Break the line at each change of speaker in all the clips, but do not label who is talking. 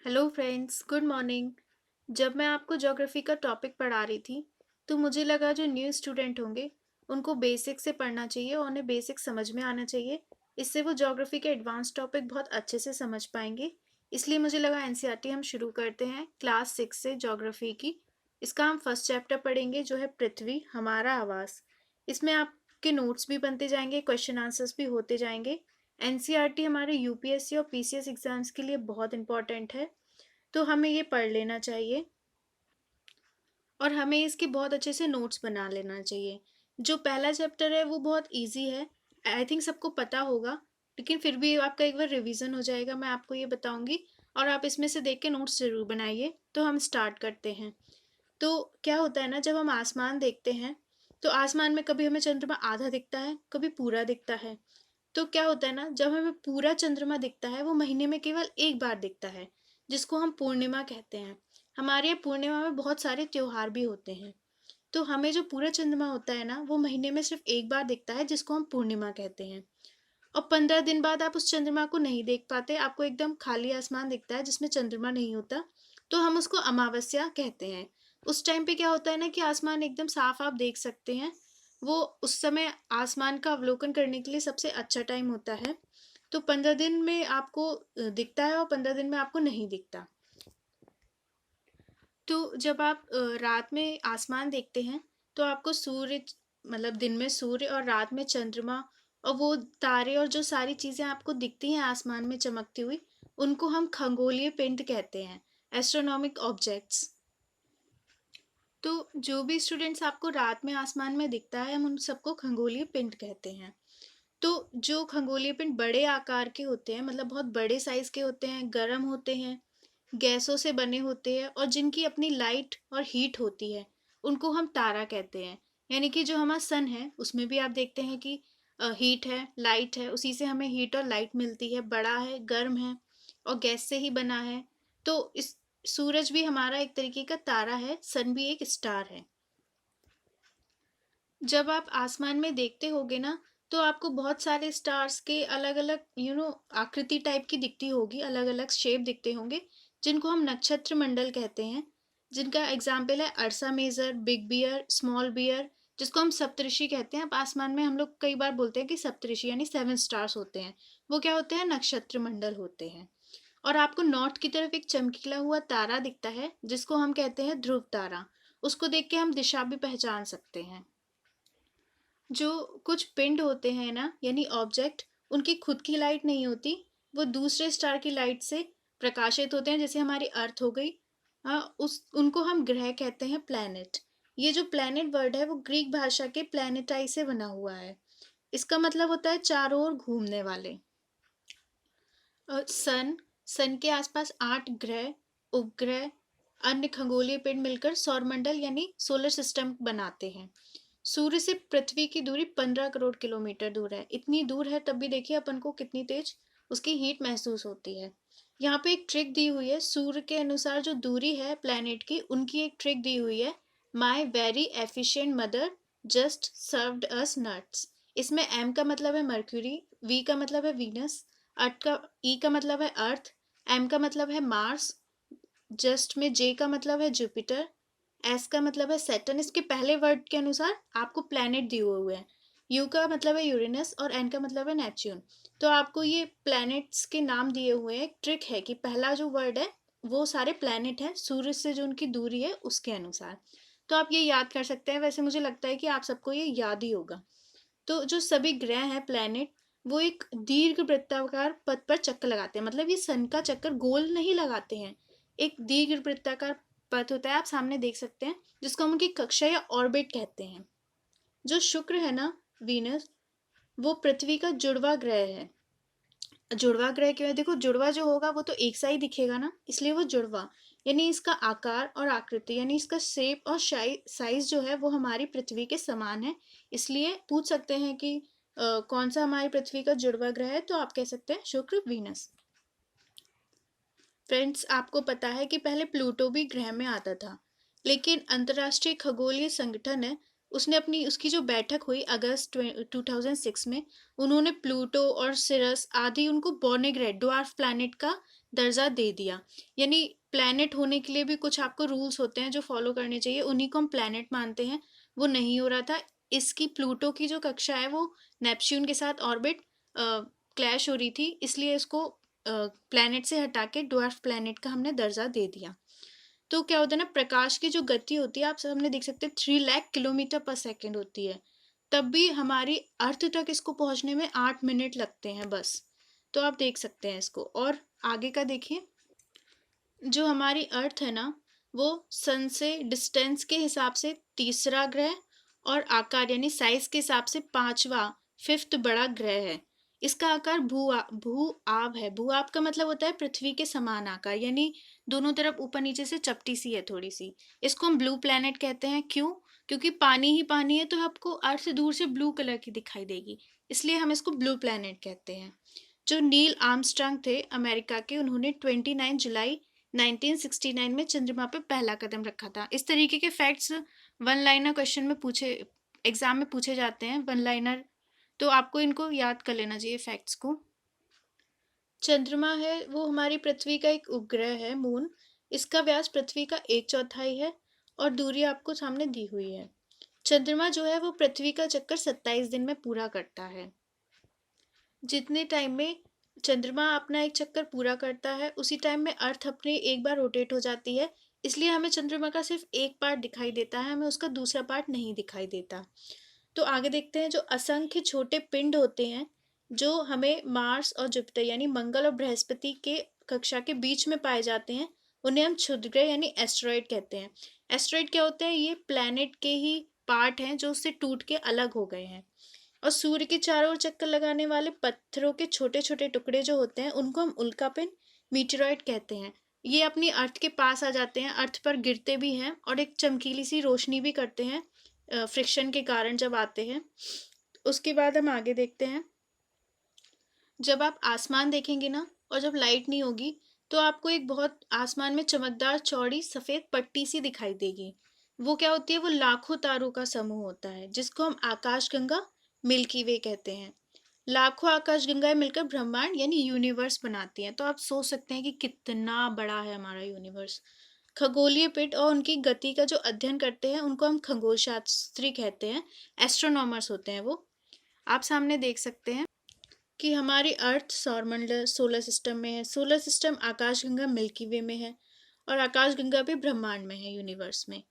Hello friends, good morning. जब मैं आपको ज्योग्राफी का टॉपिक पढ़ा रही थी तो मुझे लगा जो न्यू स्टूडेंट होंगे उनको बेसिक से पढ़ना चाहिए और उन्हें बेसिक समझ में आना चाहिए। इससे वो ज्योग्राफी के एडवांस टॉपिक बहुत अच्छे से समझ पाएंगे। इसलिए मुझे लगा एनसीईआरटी हम शुरू करते हैं क्लास 6 से ज्योग्राफी की। इसका हम फर्स्ट चैप्टर पढ़ेंगे जो है पृथ्वी हमारा आवास। इसमें आपके नोट्स भी बनते जाएंगे, क्वेश्चन आंसर्स भी होते जाएंगे। एनसीईआरटी हमारे यूपीएससी और पीसीएस एग्जाम्स के लिए बहुत इंपॉर्टेंट है, तो हमें ये पढ़ लेना चाहिए और हमें इसके बहुत अच्छे से नोट्स बना लेना चाहिए। जो पहला चैप्टर है वो बहुत इजी है, आई थिंक सबको पता होगा, लेकिन फिर भी आपका एक बार रिवीजन हो जाएगा, मैं आपको ये बताऊंगी और आप इसमें से देख के नोट्स जरूर बनाइए। तो हम स्टार्ट करते हैं। तो क्या होता है ना, जब हम आसमान देखते हैं तो आसमान में कभी हमें चंद्रमा आधा दिखता है, कभी पूरा दिखता है। तो क्या होता है ना, जब हमें पूरा चंद्रमा दिखता है वो महीने में केवल एक बार दिखता है, जिसको हम पूर्णिमा कहते हैं। हमारे यहाँ पूर्णिमा में बहुत सारे त्योहार भी होते हैं। तो हमें जो पूरा चंद्रमा होता है ना वो महीने में सिर्फ एक बार दिखता है, जिसको हम पूर्णिमा कहते हैं। और 15 दिन बाद आप उस चंद्रमा को नहीं देख पाते, आपको एकदम खाली आसमान दिखता है जिसमें चंद्रमा नहीं होता। तो हम उसको अमावस्या कहते हैं। उस टाइम पे क्या होता है ना कि आसमान एकदम साफ आप देख सकते हैं। वो उस समय आसमान का अवलोकन करने के लिए सबसे अच्छा टाइम होता है। तो 15 दिन में आपको दिखता है और 15 दिन में आपको नहीं दिखता। तो जब आप रात में आसमान देखते हैं तो आपको सूर्य, मतलब दिन में सूर्य और रात में चंद्रमा और वो तारे और जो सारी चीजें आपको दिखती हैं आसमान में चमकती हुई, उनको हम खगोलीय पिंड कहते हैं, एस्ट्रोनॉमिक ऑब्जेक्ट्स। तो जो भी स्टूडेंट्स आपको रात में आसमान में दिखता है हम उन सबको खगोलीय पिंड कहते हैं। तो जो खगोलीय पिंड बड़े आकार के होते हैं, मतलब बहुत बड़े साइज के होते हैं, गर्म होते हैं, गैसों से बने होते हैं और जिनकी अपनी लाइट और हीट होती है, उनको हम तारा कहते हैं। यानी कि जो हमारा सन है उसमें भी आप देखते हैं कि हीट है, लाइट है, उसी से हमें हीट और लाइट मिलती है, बड़ा है, गर्म है और गैस से ही बना है। तो इस सूरज भी हमारा एक तरीके का तारा है, सन भी एक स्टार है। जब आप आसमान में देखते होगे ना तो आपको बहुत सारे स्टार्स के अलग अलग आकृति टाइप की दिखती होगी, अलग अलग शेप दिखते होंगे, जिनको हम नक्षत्र मंडल कहते हैं। जिनका एग्जाम्पल है Ursa Major, Big Bear, Small Bear, जिसको हम सप्तऋषि कहते हैं। अब आसमान में हम लोग कई बार बोलते हैं कि सप्तऋषि यानी 7 स्टार्स होते हैं, वो क्या होते हैं, नक्षत्र मंडल होते हैं। और आपको नॉर्थ की तरफ एक चमकीला हुआ तारा दिखता है जिसको हम कहते हैं ध्रुव तारा। उसको देख के हम दिशा भी पहचान सकते हैं। जो कुछ पिंड होते हैं ना, यानी ऑब्जेक्ट, उनकी खुद की लाइट नहीं होती, वो दूसरे स्टार की लाइट से प्रकाशित होते हैं, जैसे हमारी अर्थ हो गई। हाँ, उस उनको हम ग्रह कहते हैं, प्लैनेट। ये जो प्लैनेट वर्ड है वो ग्रीक भाषा के प्लैनेटाई से बना हुआ है। इसका मतलब होता है चारों ओर घूमने वाले। सन, सन के आसपास 8 ग्रह, उपग्रह, अन्य खगोलीय पिंड मिलकर सौरमंडल यानी सोलर सिस्टम बनाते हैं। सूर्य से पृथ्वी की दूरी 15 करोड़ किलोमीटर दूर है। इतनी दूर है तब भी देखिए अपन को कितनी तेज उसकी हीट महसूस होती है। यहाँ पे एक ट्रिक दी हुई है, सूर्य के अनुसार जो दूरी है प्लैनेट की, उनकी एक ट्रिक दी हुई है, my very efficient mother just served us nuts. इसमें एम का मतलब है मर्क्यूरी, वी का मतलब है वीनस, अर्थ का ई का मतलब है अर्थ, एम का मतलब है मार्स, जस्ट में जे का मतलब है जुपिटर, एस का मतलब है सैटर्न। इसके पहले वर्ड के अनुसार आपको प्लैनेट दिए हुए हैं। यू का मतलब है यूरेनस और एन का मतलब है नेपच्यून। तो आपको ये प्लैनेट्स के नाम दिए हुए हैं। एक ट्रिक है कि पहला जो वर्ड है वो सारे प्लैनेट है, सूर्य से जो उनकी दूरी है उसके अनुसार। तो आप ये याद कर सकते हैं। वैसे मुझे लगता है कि आप सबको ये याद ही होगा। तो जो सभी ग्रह हैं, प्लैनेट, वो एक दीर्घ वृत्ताकार पथ पर चक्कर लगाते हैं। मतलब ये सन का चक्कर गोल नहीं लगाते हैं, एक दीर्घ वृत्ताकार पथ होता है, आप सामने देख सकते हैं, जिसको हम उनकी कक्षा या ऑर्बिट कहते हैं। जो शुक्र है ना, वीनस, वो पृथ्वी का जुड़वा ग्रह है। जुड़वा ग्रह क्यों है, देखो जुड़वा जो होगा वो तो एक सा ही दिखेगा ना, इसलिए वो जुड़वा। यानी इसका आकार और आकृति, यानी इसका शेप और साइज जो है वो हमारी पृथ्वी के समान है। इसलिए पूछ सकते हैं कि कौन सा हमारी पृथ्वी का जुड़वा ग्रह है, तो आप कह सकते हैं शुक्र, वीनस। फ्रेंड्स, आपको पता है कि पहले प्लूटो भी ग्रह में आता था, लेकिन अंतर्राष्ट्रीय खगोलीय संगठन है, उसने अपनी उसकी जो बैठक हुई अगस्त 2006 में, उन्होंने प्लूटो और सिरस आदि उनको बौने ग्रह, ड्वार्फ प्लैनेट का दर्जा दे दिया। यानी प्लैनेट होने के लिए भी कुछ आपको रूल्स होते हैं जो फॉलो करने चाहिए, उन्हीं को हम प्लैनेट मानते हैं। वो नहीं हो रहा था। इसकी प्लूटो की जो कक्षा है वो नेपच्यून के साथ ऑर्बिट क्लैश हो रही थी, इसलिए इसको प्लैनेट से हटा के ड्वार्फ प्लैनेट का हमने दर्जा दे दिया। तो क्या होता है ना, प्रकाश की जो गति होती है आप सामने देख सकते हैं 3 लाख किलोमीटर पर सेकेंड होती है। तब भी हमारी अर्थ तक इसको पहुंचने में 8 मिनट लगते हैं बस। तो आप देख सकते हैं इसको। और आगे का देखिए, जो हमारी अर्थ है ना, वो सन से डिस्टेंस के हिसाब से तीसरा ग्रह और आकार यानी साइज के हिसाब से पांचवा, फिफ्थ बड़ा ग्रह है। इसका आकार भू आब है। भू आब का मतलब होता है पृथ्वी के समान आकार, यानी दोनों तरफ ऊपर नीचे से चपटी सी है थोड़ी सी। इसको हम ब्लू प्लैनेट कहते हैं। क्यों? क्योंकि पानी ही पानी है, तो आपको अर्थ से दूर से ब्लू कलर की दिखाई देगी, इसलिए हम इसको ब्लू प्लैनेट कहते हैं। जो नील आर्मस्ट्रांग थे अमेरिका के, उन्होंने 29 जुलाई 1969 में चंद्रमा पे पहला कदम रखा था। इस तरीके के फैक्ट्स वन लाइनर क्वेश्चन में पूछे, एग्जाम में पूछे जाते हैं वन लाइनर, तो आपको इनको याद कर लेना चाहिए फैक्ट्स को। चंद्रमा है वो हमारी पृथ्वी का एक उपग्रह है, मून। इसका व्यास पृथ्वी का 1/4 है और दूरी आपको सामने दी हुई है। चंद्रमा जो है वो पृथ्वी का चक्कर 27 दिन में पूरा करता है। जितने टाइम में चंद्रमा अपना एक चक्कर पूरा करता है, उसी टाइम में अर्थ अपने एक बार रोटेट हो जाती है। इसलिए हमें चंद्रमा का सिर्फ एक पार्ट दिखाई देता है, हमें उसका दूसरा पार्ट नहीं दिखाई देता। तो आगे देखते हैं, जो असंख्य छोटे पिंड होते हैं जो हमें मार्स और जुपिटर यानी मंगल और बृहस्पति के कक्षा के बीच में पाए जाते हैं, उन्हें हम क्षुद्रग्रह यानी एस्टेरॉइड कहते हैं। एस्टेरॉइड क्या होते हैं? ये प्लैनेट के ही पार्ट हैं जो उससे टूट के अलग हो गए हैं। और सूर्य के चारों ओर चक्कर लगाने वाले पत्थरों के छोटे छोटे टुकड़े जो होते हैं, उनको हम उल्कापिंड मीटेरॉइड कहते हैं। ये अपनी अर्थ के पास आ जाते हैं, अर्थ पर गिरते भी हैं और एक चमकीली सी रोशनी भी करते हैं फ्रिक्शन के कारण जब आते हैं। उसके बाद हम आगे देखते हैं, जब आप आसमान देखेंगे ना और जब लाइट नहीं होगी, तो आपको एक बहुत आसमान में चमकदार चौड़ी सफेद पट्टी सी दिखाई देगी। वो क्या होती है? वो लाखों तारों का समूह होता है, जिसको हम आकाशगंगा, मिल्की वे कहते हैं। लाखों आकाशगंगाएं मिलकर ब्रह्मांड यानी यूनिवर्स बनाती हैं। तो आप सोच सकते हैं कि कितना बड़ा है हमारा यूनिवर्स। खगोलीय पिंड और उनकी गति का जो अध्ययन करते हैं, उनको हम खगोल शास्त्री कहते हैं। एस्ट्रोनॉमर्स होते हैं वो। आप सामने देख सकते हैं कि हमारी अर्थ सौरमंडल सोलर सिस्टम में है, सोलर सिस्टम आकाशगंगा मिल्की वे में है, और आकाशगंगा भी ब्रह्मांड में है, यूनिवर्स में।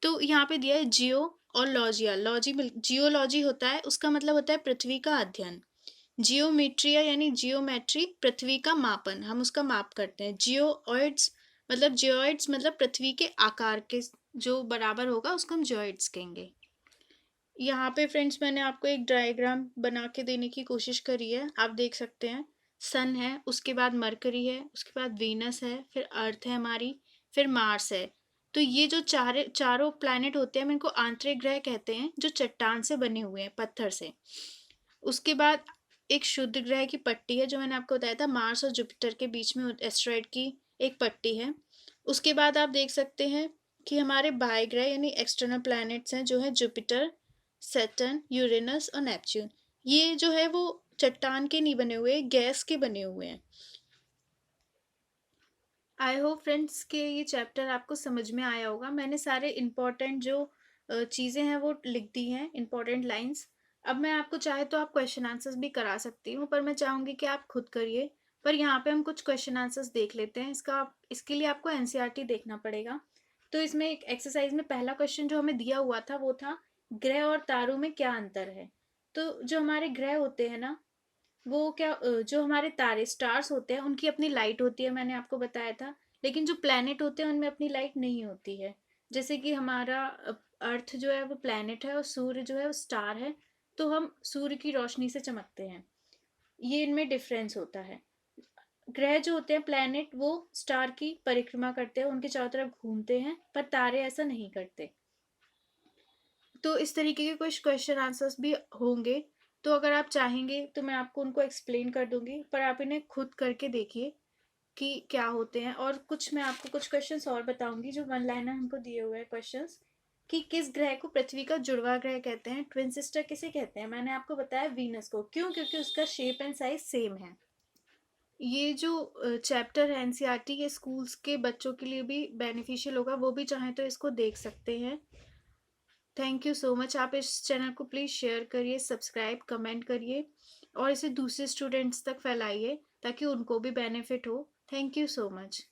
तो यहाँ पे दिया है जियो और लॉजिया। जियोलॉजी होता है, उसका मतलब होता है पृथ्वी का अध्ययन। जियोमेट्रिया यानी जियोमेट्री, पृथ्वी का मापन, हम उसका माप करते हैं। जियोइड्स मतलब पृथ्वी के आकार के जो बराबर होगा उसको हम जियोइड्स कहेंगे। यहाँ पे फ्रेंड्स मैंने आपको एक डायग्राम बना के देने की कोशिश करी है। आप देख सकते हैं, सन है, उसके बाद मरकरी है, उसके बाद वीनस है, फिर अर्थ है हमारी, फिर मार्स है। तो ये जो चारों प्लैनेट होते हैं, हम इनको आंतरिक ग्रह कहते हैं, जो चट्टान से बने हुए हैं, पत्थर से। उसके बाद एक शुद्ध ग्रह की पट्टी है, जो मैंने आपको बताया था, मार्स और जुपिटर के बीच में एस्टेरॉइड की एक पट्टी है। उसके बाद आप देख सकते हैं कि हमारे बाह्य ग्रह यानी एक्सटर्नल प्लैनेट्स हैं, जो है जुपिटर, सैटर्न, यूरेनस और नेपच्यून। ये जो है वो चट्टान के नहीं बने हुए, गैस के बने हुए हैं। आई होप फ्रेंड्स के ये चैप्टर आपको समझ में आया होगा। मैंने सारे इम्पोर्टेंट जो चीज़ें हैं वो लिख दी हैं, इम्पोर्टेंट लाइंस। अब मैं आपको चाहे तो आप क्वेश्चन आंसर्स भी करा सकती हूँ, पर मैं चाहूँगी कि आप खुद करिए। पर यहाँ पे हम कुछ क्वेश्चन आंसर्स देख लेते हैं। इसके लिए आपको एनसीईआरटी देखना पड़ेगा। तो इसमें एक एक्सरसाइज में पहला क्वेश्चन जो हमें दिया हुआ था वो था, ग्रह और तारों में क्या अंतर है? तो जो हमारे ग्रह होते हैं ना, वो क्या जो हमारे तारे स्टार्स होते हैं, उनकी अपनी लाइट होती है, मैंने आपको बताया था। लेकिन जो प्लैनेट होते हैं उनमें अपनी लाइट नहीं होती है। जैसे कि हमारा अर्थ जो है वो प्लैनेट है और सूर्य जो है वो स्टार है। तो हम सूर्य की रोशनी से चमकते हैं, ये इनमें डिफरेंस होता है। ग्रह जो होते हैं, प्लैनेट, वो स्टार की परिक्रमा करते हैं, उनके चारों तरफ घूमते हैं, पर तारे ऐसा नहीं करते। तो इस तरीके के कुछ क्वेश्चन आंसर्स भी होंगे। तो अगर आप चाहेंगे तो मैं आपको उनको एक्सप्लेन कर दूंगी, पर आप इन्हें खुद करके देखिए कि क्या होते हैं। और कुछ मैं आपको कुछ क्वेश्चंस और बताऊंगी जो वन लाइनर हमको दिए हुए हैं क्वेश्चंस, कि किस ग्रह को पृथ्वी का जुड़वा ग्रह कहते हैं, ट्विन सिस्टर किसे कहते हैं। मैंने आपको बताया वीनस को। क्यों? क्योंकि उसका शेप एंड साइज सेम है। ये जो चैप्टर है एनसीईआरटी के स्कूल्स के बच्चों के लिए भी बेनिफिशियल होगा, वो भी चाहें तो इसको देख सकते हैं। Thank you so much. आप इस चैनल को प्लीज़ शेयर करिए, सब्सक्राइब, कमेंट करिए और इसे दूसरे स्टूडेंट्स तक फैलाइए ताकि उनको भी बेनिफिट हो। Thank you so much.